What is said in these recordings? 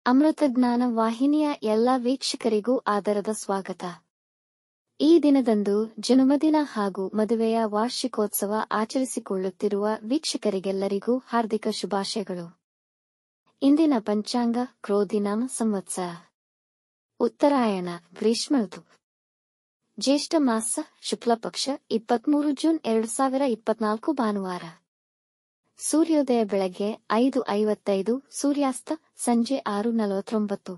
ಅಮೃತಜ್ಞಾನ ವಾಹಿನಿಯ ಎಲ್ಲ ವೀಕ್ಷಕರಿಗೂ ಆದರದ ಸ್ವಾಗತ. ಈ ದಿನದಂದು ಜನ್ಮದಿನ ಹಾಗೂ ಮದುವೆಯ ವಾರ್ಷಿಕೋತ್ಸವ ಆಚರಿಸಿಕೊಳ್ಳುತ್ತಿರುವ ವೀಕ್ಷಕರಿಗೆಲ್ಲರಿಗೂ ಹಾರ್ದಿಕ ಶುಭಾಶಯಗಳು. ಇಂದಿನ ಪಂಚಾಂಗ ಕ್ರೋಧಿನಾಮ ಸಂವತ್ಸರ, ಉತ್ತರಾಯಣ, ಗ್ರೀಷ್ಮ ಋತು, ಜ್ಯೇಷ್ಠ ಮಾಸ, ಶುಕ್ಲಪಕ್ಷ, 23 ಜೂನ್ 2024 ಭಾನುವಾರ. ಸೂರ್ಯೋದಯ ಬೆಳಗ್ಗೆ 5:55, ಸೂರ್ಯಾಸ್ತ ಸಂಜೆ 6:49.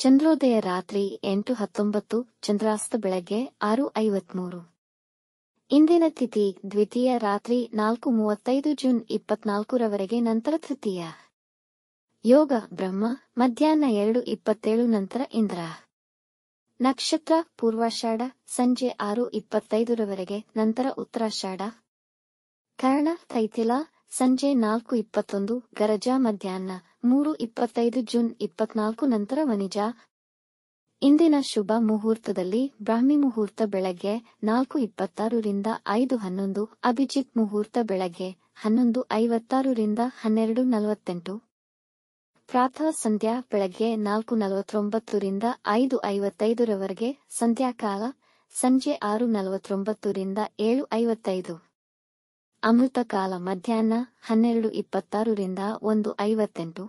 ಚಂದ್ರೋದಯ ರಾತ್ರಿ 8:19, ಚಂದ್ರಾಸ್ತ ಬೆಳಗ್ಗೆ 6:53. ಇಂದಿನ ತಿಥಿ ದ್ವಿತೀಯ, ರಾತ್ರಿ 4:35 ಜೂನ್ 24 ರವರೆಗೆ, ನಂತರ ತೃತೀಯ. ಯೋಗ ಬ್ರಹ್ಮ, ಮಧ್ಯಾಹ್ನ 2:27 ನಂತರ ಇಂದ್ರ. ನಕ್ಷತ್ರ ಪೂರ್ವಾಷಾಢ, ಸಂಜೆ 6:25 ರವರೆಗೆ, ನಂತರ ಉತ್ತರಾಷಾಢ. ಕರ್ಣ ತೈಥಿಲ, ಸಂಜೆ 4:21, ಗರಜ ಮಧ್ಯಾಹ್ನ 3:25 ಜೂನ್ 24 ನಂತರ ವನಿಜ. ಇಂದಿನ ಶುಭ ಮುಹೂರ್ತದಲ್ಲಿ ಬ್ರಾಹ್ಮಿ ಮುಹೂರ್ತ ಬೆಳಗ್ಗೆ 4:26 ರಿಂದ 5:11, ಅಭಿಜಿತ್ ಮುಹೂರ್ತ ಬೆಳಗ್ಗೆ 11:56 ರಿಂದ 12:48, ಪ್ರಾತಃ ಸಂಧ್ಯಾ ಬೆಳಗ್ಗೆ 4:49 ರಿಂದ 5:55 ರವರೆಗೆ, ಸಂಧ್ಯಾಕಾಲ ಸಂಜೆ 6:49 ರಿಂದ 7:55, ಅಮೃತ ಕಾಲ ಮಧ್ಯಾಹ್ನ 12:26 ರಿಂದ 1:58,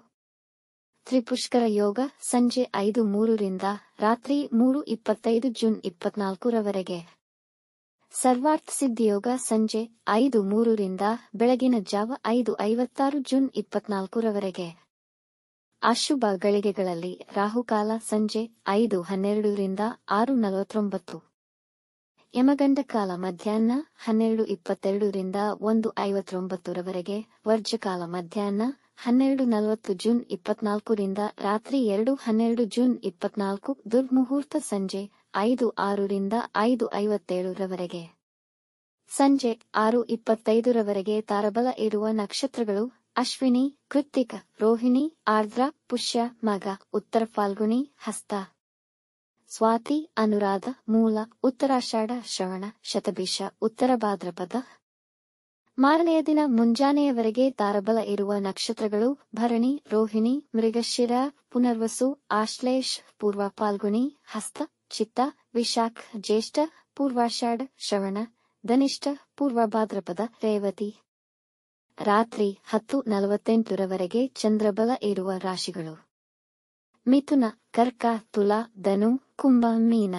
ತ್ರಿಪುಷ್ಕರ ಯೋಗ ಸಂಜೆ 5:03 ರಿಂದ ರಾತ್ರಿ 3:25 ಜೂನ್ 24 ರವರೆಗೆ, ಸರ್ವಾರ್ಥ ಸಿದ್ಧಿಯೋಗ ಸಂಜೆ 5:03 ರಿಂದ ಬೆಳಗಿನ ಜಾವ 5:56 ಜೂನ್ 24 ರವರೆಗೆ. ಅಶುಭ ಗಳಿಗೆಗಳಲ್ಲಿ ರಾಹುಕಾಲ ಸಂಜೆ 5:12 ರಿಂದ 6:49, ಯಮಗಂಡ ಕಾಲ ಮಧ್ಯಾಹ್ನ 12:22 ರಿಂದ 1:59 ರವರೆಗೆ, ವರ್ಜಕಾಲ ಮಧ್ಯಾಹ್ನ 12:40 ಜೂನ್ 24 ರಿಂದ ರಾತ್ರಿ 2:12 ಜೂನ್ 24, ದುರ್ಮುಹೂರ್ತ ಸಂಜೆ 5:06 ರಿಂದ 5:57 ರವರೆಗೆ. ಸಂಜೆ 6:25 ರವರೆಗೆ ತಾರಬಲ ಇರುವ ನಕ್ಷತ್ರಗಳು ಅಶ್ವಿನಿ, ಕೃತ್ತಿಕ, ರೋಹಿಣಿ, ಆರ್ದ್ರ, ಪುಷ್ಯ, ಮಗ, ಉತ್ತರ ಫಾಲ್ಗುಣಿ, ಹಸ್ತ, ಸ್ವಾತಿ, ಅನುರಾಧ, ಮೂಲ, ಉತ್ತರಾಷಾಢ, ಶ್ರವಣ, ಶತಭಿಷ, ಉತ್ತರ ಭಾದ್ರಪದ. ಮಾರನೆಯ ದಿನ ಮುಂಜಾನೆಯವರೆಗೆ ತಾರಬಲ ಇರುವ ನಕ್ಷತ್ರಗಳು ಭರಣಿ, ರೋಹಿಣಿ, ಮೃಗಶಿರ, ಪುನರ್ವಸು, ಆಶ್ಲೇಷ, ಪೂರ್ವ ಫಾಲ್ಗುಣಿ, ಹಸ್ತ, ಚಿತ್ತ, ವಿಶಾಖ, ಜ್ಯೇಷ್ಠ, ಪೂರ್ವಾಷಾಢ, ಶ್ರವಣ, ಧನಿಷ್ಠ, ಪೂರ್ವ ಭಾದ್ರಪದ, ರೇವತಿ. ರಾತ್ರಿ 10:48 ರವರೆಗೆ ಚಂದ್ರಬಲ ಇರುವ ರಾಶಿಗಳು: ಮಿಥುನ, ಕರ್ಕ, ತುಲಾ, ಧನು, ಕುಂಭ, ಮೀನ.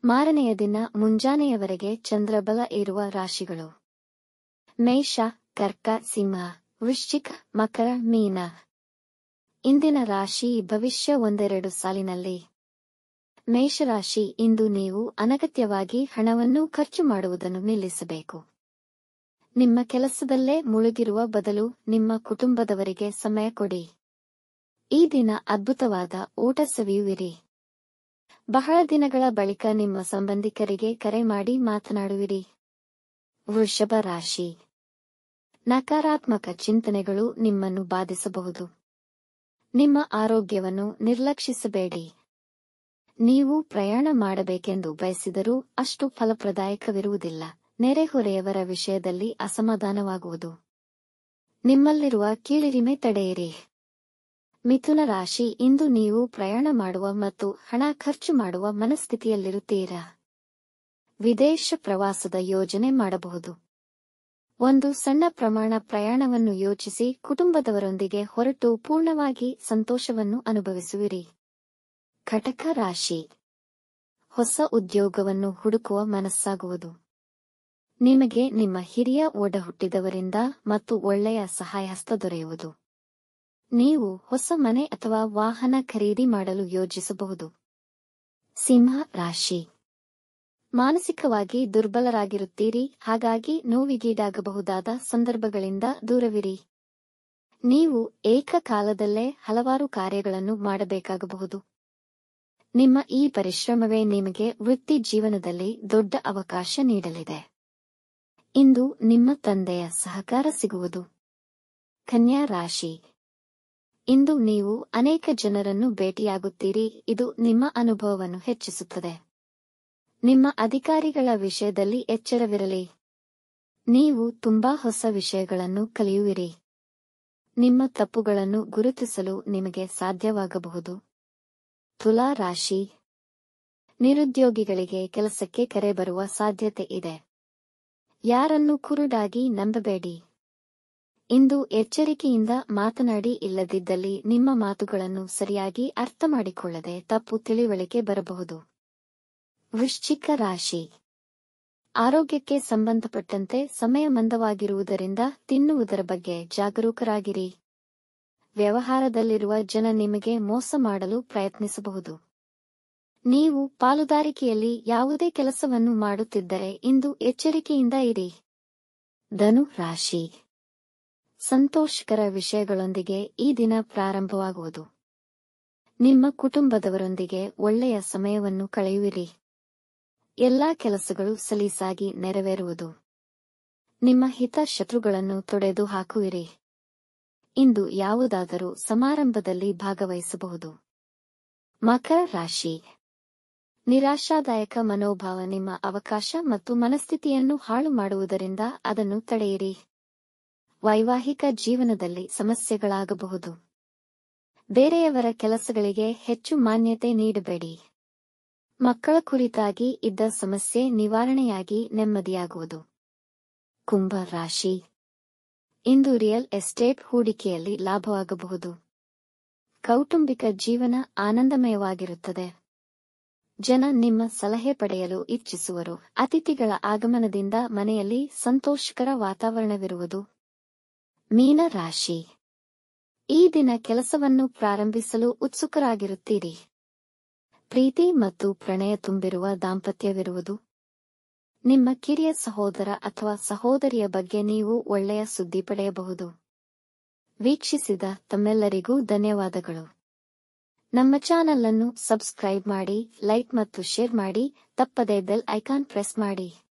ಮಾರನೆಯ ದಿನ ಮುಂಜಾನೆಯವರೆಗೆ ಚಂದ್ರಬಲ ಇರುವ ರಾಶಿಗಳು: ಮೇಷ, ಕರ್ಕ, ಸಿಂಹ, ವೃಶ್ಚಿಕ, ಮಕರ, ಮೀನ. ಇಂದಿನ ರಾಶಿ ಭವಿಷ್ಯ ಒಂದೆರಡು ಸಾಲಿನಲ್ಲಿ. ಮೇಷರಾಶಿ: ಇಂದು ನೀವು ಅನಗತ್ಯವಾಗಿ ಹಣವನ್ನು ಖರ್ಚು ಮಾಡುವುದನ್ನು ನಿಲ್ಲಿಸಬೇಕು. ನಿಮ್ಮ ಕೆಲಸದಲ್ಲೇ ಮುಳುಗಿರುವ ಬದಲು ನಿಮ್ಮ ಕುಟುಂಬದವರಿಗೆ ಸಮಯ ಕೊಡಿ. ಈ ದಿನ ಅದ್ಭುತವಾದ ಊಟ ಸವಿಯುವಿರಿ. ಬಹಳ ದಿನಗಳ ಬಳಿಕ ನಿಮ್ಮ ಸಂಬಂಧಿಕರಿಗೆ ಕರೆ ಮಾಡಿ ಮಾತನಾಡುವಿರಿ. ವೃಷಭ ರಾಶಿ: ನಕಾರಾತ್ಮಕ ಚಿಂತನೆಗಳು ನಿಮ್ಮನ್ನು ಬಾಧಿಸಬಹುದು. ನಿಮ್ಮ ಆರೋಗ್ಯವನ್ನು ನಿರ್ಲಕ್ಷಿಸಬೇಡಿ. ನೀವು ಪ್ರಯಾಣ ಮಾಡಬೇಕೆಂದು ಬಯಸಿದರೂ ಅಷ್ಟು ಫಲಪ್ರದಾಯಕವಿರುವುದಿಲ್ಲ. ನೆರೆಹೊರೆಯವರ ವಿಷಯದಲ್ಲಿ ಅಸಮಾಧಾನವಾಗುವುದು. ನಿಮ್ಮಲ್ಲಿರುವ ಕೀಳಿರಿಮೆ ತಡೆಯಿರಿ. ಮಿಥುನ ರಾಶಿ: ಇಂದು ನೀವು ಪ್ರಯಾಣ ಮಾಡುವ ಮತ್ತು ಹಣ ಖರ್ಚು ಮಾಡುವ ಮನಸ್ಥಿತಿಯಲ್ಲಿರುತ್ತೀರಾ. ವಿದೇಶ ಪ್ರವಾಸದ ಯೋಜನೆ ಮಾಡಬಹುದು. ಒಂದು ಸಣ್ಣ ಪ್ರಮಾಣ ಪ್ರಯಾಣವನ್ನು ಯೋಚಿಸಿ ಕುಟುಂಬದವರೊಂದಿಗೆ ಹೊರಟು ಪೂರ್ಣವಾಗಿ ಸಂತೋಷವನ್ನು ಅನುಭವಿಸುವಿರಿ. ಕಟಕ ರಾಶಿ: ಹೊಸ ಉದ್ಯೋಗವನ್ನು ಹುಡುಕುವ ಮನಸ್ಸಾಗುವುದು. ನಿಮಗೆ ನಿಮ್ಮ ಹಿರಿಯ ಒಡಹುಟ್ಟಿದವರಿಂದ ಮತ್ತು ಒಳ್ಳೆಯ ಸಹಾಯಹಸ್ತ ದೊರೆಯುವುದು. ನೀವು ಹೊಸ ಮನೆ ಅಥವಾ ವಾಹನ ಖರೀದಿ ಮಾಡಲು ಯೋಜಿಸಬಹುದು. ಸಿಂಹ ರಾಶಿ: ಮಾನಸಿಕವಾಗಿ ದುರ್ಬಲರಾಗಿರುತ್ತೀರಿ, ಹಾಗಾಗಿ ನೋವಿಗೀಡಾಗಬಹುದಾದ ಸಂದರ್ಭಗಳಿಂದ ದೂರವಿರಿ. ನೀವು ಏಕಕಾಲದಲ್ಲೇ ಹಲವಾರು ಕಾರ್ಯಗಳನ್ನು ಮಾಡಬೇಕಾಗಬಹುದು. ನಿಮ್ಮ ಈ ಪರಿಶ್ರಮವೇ ನಿಮಗೆ ವೃತ್ತಿ ಜೀವನದಲ್ಲಿ ದೊಡ್ಡ ಅವಕಾಶ ನೀಡಲಿದೆ. ಇಂದು ನಿಮ್ಮ ತಂದೆಯ ಸಹಕಾರ ಸಿಗುವುದು. ಕನ್ಯಾ ರಾಶಿ: ಇಂದು ನೀವು ಅನೇಕ ಜನರನ್ನು ಭೇಟಿಯಾಗುತ್ತೀರಿ, ಇದು ನಿಮ್ಮ ಅನುಭವವನ್ನು ಹೆಚ್ಚಿಸುತ್ತದೆ. ನಿಮ್ಮ ಅಧಿಕಾರಿಗಳ ವಿಷಯದಲ್ಲಿ ಎಚ್ಚರವಿರಲಿ. ನೀವು ತುಂಬಾ ಹೊಸ ವಿಷಯಗಳನ್ನು ಕಲಿಯುವಿರಿ. ನಿಮ್ಮ ತಪ್ಪುಗಳನ್ನು ಗುರುತಿಸಲು ನಿಮಗೆ ಸಾಧ್ಯವಾಗಬಹುದು. ತುಲಾ ರಾಶಿ. ನಿರುದ್ಯೋಗಿಗಳಿಗೆ ಕೆಲಸಕ್ಕೆ ಕರೆ ಬರುವ ಸಾಧ್ಯತೆ ಇದೆ. ಯಾರನ್ನೂ ಕುರುಡಾಗಿ ನಂಬಬೇಡಿ. ಇಂದು ಎಚ್ಚರಿಕೆಯಿಂದ ಮಾತನಾಡಿ, ಇಲ್ಲದಿದ್ದಲ್ಲಿ ನಿಮ್ಮ ಮಾತುಗಳನ್ನು ಸರಿಯಾಗಿ ಅರ್ಥಮಾಡಿಕೊಳ್ಳದೆ ತಪ್ಪು ತಿಳಿವಳಿಕೆ ಬರಬಹುದು. ವೃಶ್ಚಿಕ ರಾಶಿ. ಆರೋಗ್ಯಕ್ಕೆ ಸಂಬಂಧಪಟ್ಟಂತೆ ಸಮಯ ಮಂದವಾಗಿರುವುದರಿಂದ ತಿನ್ನುವುದರ ಬಗ್ಗೆ ಜಾಗರೂಕರಾಗಿರಿ. ವ್ಯವಹಾರದಲ್ಲಿರುವ ಜನ ನಿಮಗೆ ಮೋಸ ಮಾಡಲು ಪ್ರಯತ್ನಿಸಬಹುದು. ನೀವು ಪಾಲುದಾರಿಕೆಯಲ್ಲಿ ಯಾವುದೇ ಕೆಲಸವನ್ನು ಮಾಡುತ್ತಿದ್ದರೆ ಇಂದು ಎಚ್ಚರಿಕೆಯಿಂದ ಇರಿ. ಧನು ರಾಶಿ. ಸಂತೋಷಕರ ವಿಷಯಗಳೊಂದಿಗೆ ಈ ದಿನ ಪ್ರಾರಂಭವಾಗುವುದು. ನಿಮ್ಮ ಕುಟುಂಬದವರೊಂದಿಗೆ ಒಳ್ಳೆಯ ಸಮಯವನ್ನು ಕಳೆಯುವಿರಿ. ಎಲ್ಲಾ ಕೆಲಸಗಳು ಸಲೀಸಾಗಿ ನೆರವೇರುವುದು. ನಿಮ್ಮ ಹಿತಶತ್ರುಗಳನ್ನು ತೊಡೆದು ಹಾಕುವಿರಿ. ಇಂದು ಯಾವುದಾದರೂ ಸಮಾರಂಭದಲ್ಲಿ ಭಾಗವಹಿಸಬಹುದು. ಮಕರ ರಾಶಿ. ನಿರಾಶಾದಾಯಕ ಮನೋಭಾವ ನಿಮ್ಮ ಅವಕಾಶ ಮತ್ತು ಮನಸ್ಥಿತಿಯನ್ನು ಹಾಳು ಮಾಡುವುದರಿಂದ ಅದನ್ನು ತಡೆಯಿರಿ. ವೈವಾಹಿಕ ಜೀವನದಲ್ಲಿ ಸಮಸ್ಯೆಗಳಾಗಬಹುದು. ಬೇರೆಯವರ ಕೆಲಸಗಳಿಗೆ ಹೆಚ್ಚು ಮಾನ್ಯತೆ ನೀಡಬೇಡಿ. ಮಕ್ಕಳ ಕುರಿತಾಗಿ ಇದ್ದ ಸಮಸ್ಯೆ ನಿವಾರಣೆಯಾಗಿ ನೆಮ್ಮದಿಯಾಗುವುದು. ಕುಂಭ ರಾಶಿ. ಇಂದು ರಿಯಲ್ ಎಸ್ಟೇಟ್ ಹೂಡಿಕೆಯಲ್ಲಿ ಲಾಭವಾಗಬಹುದು. ಕೌಟುಂಬಿಕ ಜೀವನ ಆನಂದಮಯವಾಗಿರುತ್ತದೆ. ಜನ ನಿಮ್ಮ ಸಲಹೆ ಪಡೆಯಲು ಇಚ್ಛಿಸುವರು. ಅತಿಥಿಗಳ ಆಗಮನದಿಂದ ಮನೆಯಲ್ಲಿ ಸಂತೋಷಕರ ವಾತಾವರಣವಿರುವುದು. ಮೀನ ರಾಶಿ. ಈ ದಿನ ಕೆಲಸವನ್ನು ಪ್ರಾರಂಭಿಸಲು ಉತ್ಸುಕರಾಗಿರುತ್ತೀರಿ. ಪ್ರೀತಿ ಮತ್ತು ಪ್ರಣಯ ತುಂಬಿರುವ ದಾಂಪತ್ಯವಿರುವುದು. ನಿಮ್ಮ ಕಿರಿಯ ಸಹೋದರ ಅಥವಾ ಸಹೋದರಿಯ ಬಗ್ಗೆ ನೀವು ಒಳ್ಳೆಯ ಸುದ್ದಿ ಪಡೆಯಬಹುದು. ವೀಕ್ಷಿಸಿದ ತಮ್ಮೆಲ್ಲರಿಗೂ ಧನ್ಯವಾದಗಳು. ನಮ್ಮ ಚಾನಲ್ ಅನ್ನು ಸಬ್ಸ್ಕ್ರೈಬ್ ಮಾಡಿ, ಲೈಕ್ ಮತ್ತು ಶೇರ್ ಮಾಡಿ, ತಪ್ಪದೇ ಬೆಲ್ ಐಕಾನ್ ಪ್ರೆಸ್ ಮಾಡಿ.